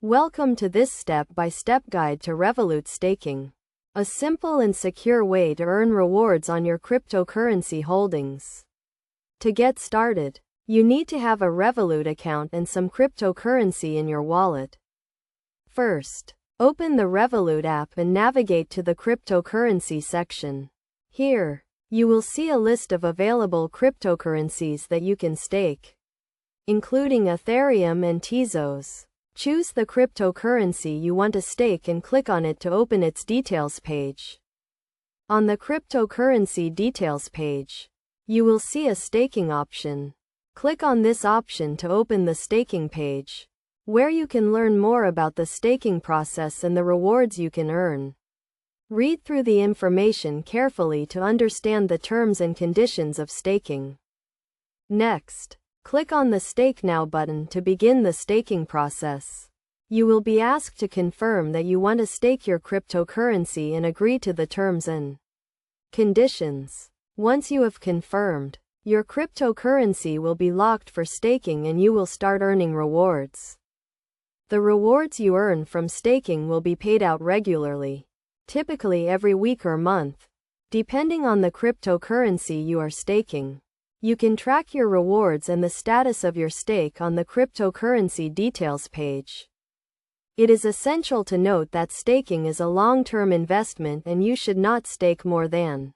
Welcome to this step-by-step guide to Revolut staking, a simple and secure way to earn rewards on your cryptocurrency holdings. To get started, you need to have a Revolut account and some cryptocurrency in your wallet. First, open the Revolut app and navigate to the cryptocurrency section. Here, you will see a list of available cryptocurrencies that you can stake, including Ethereum and Tezos. Choose the cryptocurrency you want to stake and click on it to open its details page. On the cryptocurrency details page, you will see a staking option. Click on this option to open the staking page, where you can learn more about the staking process and the rewards you can earn. Read through the information carefully to understand the terms and conditions of staking. Next, click on the Stake Now button to begin the staking process. You will be asked to confirm that you want to stake your cryptocurrency and agree to the terms and conditions. Once you have confirmed, your cryptocurrency will be locked for staking and you will start earning rewards. The rewards you earn from staking will be paid out regularly, typically every week or month, depending on the cryptocurrency you are staking. You can track your rewards and the status of your stake on the cryptocurrency details page. It is essential to note that staking is a long-term investment and you should not stake more than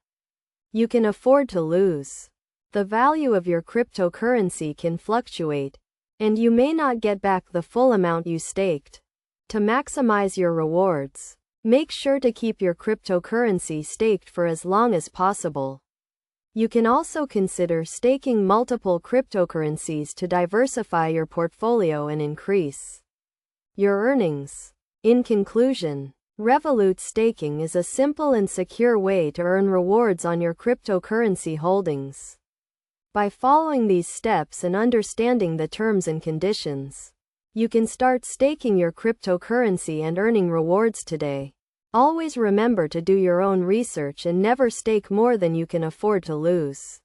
you can afford to lose. The value of your cryptocurrency can fluctuate, and you may not get back the full amount you staked. To maximize your rewards, make sure to keep your cryptocurrency staked for as long as possible. You can also consider staking multiple cryptocurrencies to diversify your portfolio and increase your earnings. In conclusion, Revolut staking is a simple and secure way to earn rewards on your cryptocurrency holdings. By following these steps and understanding the terms and conditions, you can start staking your cryptocurrency and earning rewards today. Always remember to do your own research and never stake more than you can afford to lose.